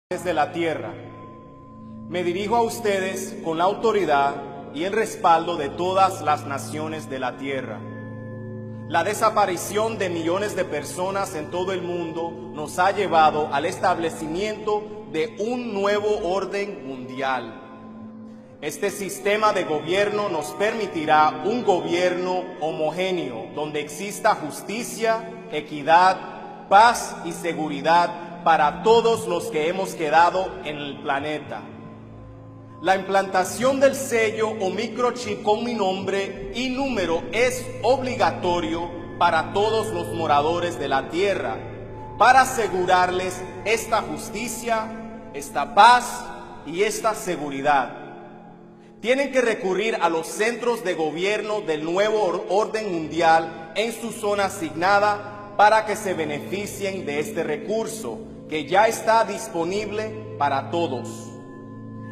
de la tierra. Me dirijo a ustedes con la autoridad y el respaldo de todas las naciones de la tierra. La desaparición de millones de personas en todo el mundo nos ha llevado al establecimiento de un nuevo orden mundial. Este sistema de gobierno nos permitirá un gobierno homogéneo, donde exista justicia, equidad, paz y seguridad para todos los que hemos quedado en el planeta. La implantación del sello o microchip con mi nombre y número es obligatorio para todos los moradores de la tierra, para asegurarles esta justicia, esta paz y esta seguridad. Tienen que recurrir a los centros de gobierno del nuevo orden mundial en su zona asignada para que se beneficien de este recurso que ya está disponible para todos.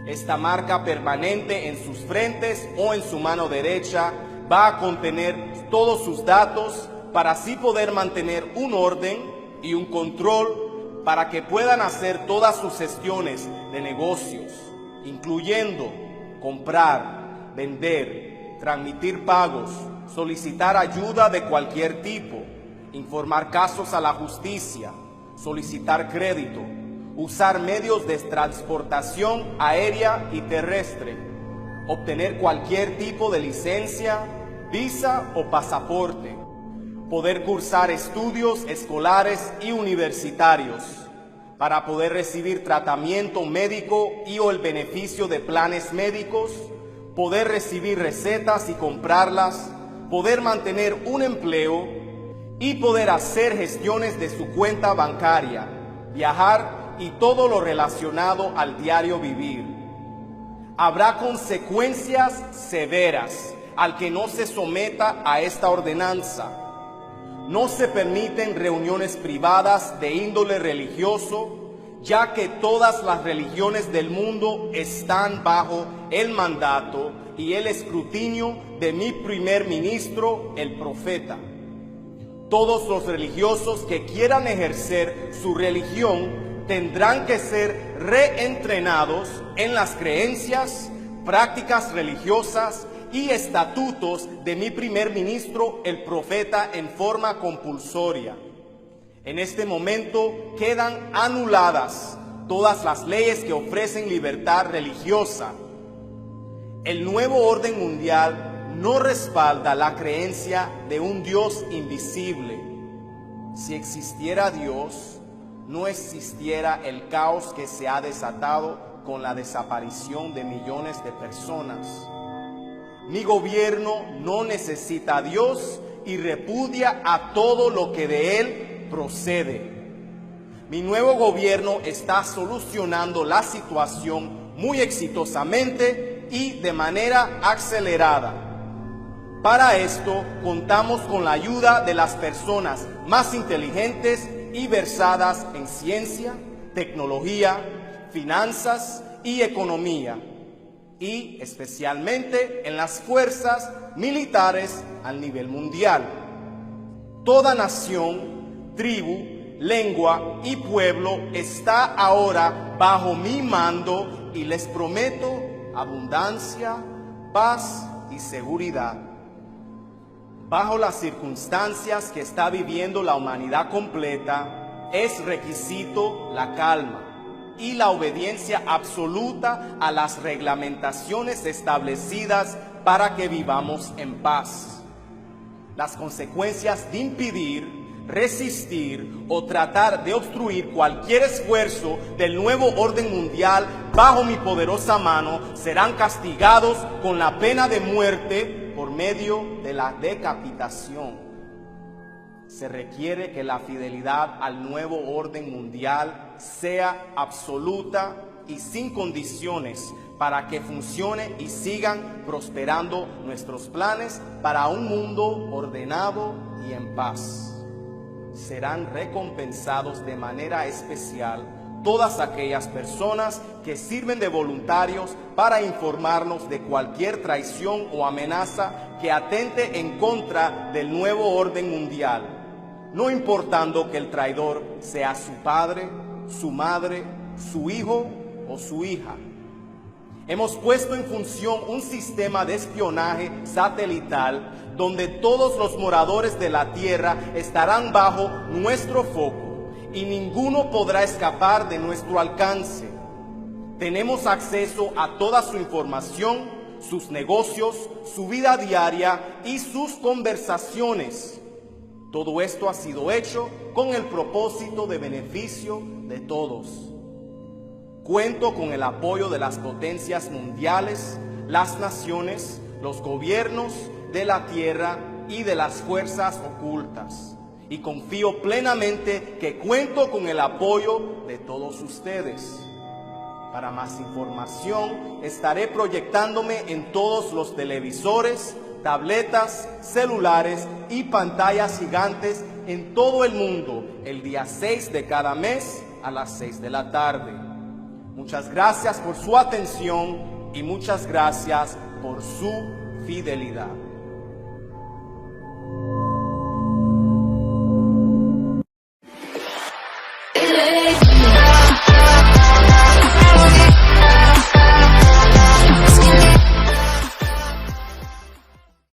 Esta marca permanente en sus frentes o en su mano derecha va a contener todos sus datos para así poder mantener un orden y un control para que puedan hacer todas sus gestiones de negocios, incluyendo comprar, vender, transmitir pagos, solicitar ayuda de cualquier tipo, informar casos a la justicia, solicitar crédito, usar medios de transportación aérea y terrestre, obtener cualquier tipo de licencia, visa o pasaporte, poder cursar estudios escolares y universitarios, para poder recibir tratamiento médico y o el beneficio de planes médicos, poder recibir recetas y comprarlas, poder mantener un empleo y poder hacer gestiones de su cuenta bancaria, viajar y todo lo relacionado al diario vivir. Habrá consecuencias severas al que no se someta a esta ordenanza. No se permiten reuniones privadas de índole religioso, ya que todas las religiones del mundo están bajo el mandato y el escrutinio de mi primer ministro, el profeta. Todos los religiosos que quieran ejercer su religión tendrán que ser reentrenados en las creencias, prácticas religiosas y estatutos de mi primer ministro, el profeta, en forma compulsoria. En este momento quedan anuladas todas las leyes que ofrecen libertad religiosa. El nuevo orden mundial no respalda la creencia de un Dios invisible. Si existiera Dios, no existiera el caos que se ha desatado con la desaparición de millones de personas. Mi gobierno no necesita a Dios y repudia a todo lo que de Él procede. Mi nuevo gobierno está solucionando la situación muy exitosamente y de manera acelerada. Para esto contamos con la ayuda de las personas más inteligentes y versadas en ciencia, tecnología, finanzas y economía, y especialmente en las fuerzas militares a nivel mundial. Toda nación, tribu, lengua y pueblo está ahora bajo mi mando y les prometo abundancia, paz y seguridad. Bajo las circunstancias que está viviendo la humanidad completa, es requisito la calma y la obediencia absoluta a las reglamentaciones establecidas para que vivamos en paz. Las consecuencias de impedir, resistir o tratar de obstruir cualquier esfuerzo del nuevo orden mundial bajo mi poderosa mano serán castigados con la pena de muerte por medio de la decapitación. Se requiere que la fidelidad al nuevo orden mundial sea absoluta y sin condiciones para que funcione y sigan prosperando nuestros planes para un mundo ordenado y en paz. Serán recompensados de manera especial todas aquellas personas que sirven de voluntarios para informarnos de cualquier traición o amenaza que atente en contra del nuevo orden mundial, no importando que el traidor sea su padre, su madre su hijo o su hija. Hemos puesto en función un sistema de espionaje satelital donde todos los moradores de la Tierra estarán bajo nuestro foco y ninguno podrá escapar de nuestro alcance. Tenemos acceso a toda su información, sus negocios, su vida diaria y sus conversaciones. Todo esto ha sido hecho con el propósito de beneficio de todos. Cuento con el apoyo de las potencias mundiales, las naciones, los gobiernos de la Tierra y de las fuerzas ocultas. Y confío plenamente que cuento con el apoyo de todos ustedes. Para más información, estaré proyectándome en todos los televisores, tabletas, celulares y pantallas gigantes en todo el mundo el día 6 de cada mes a las 6 de la tarde. Muchas gracias por su atención y muchas gracias por su fidelidad. It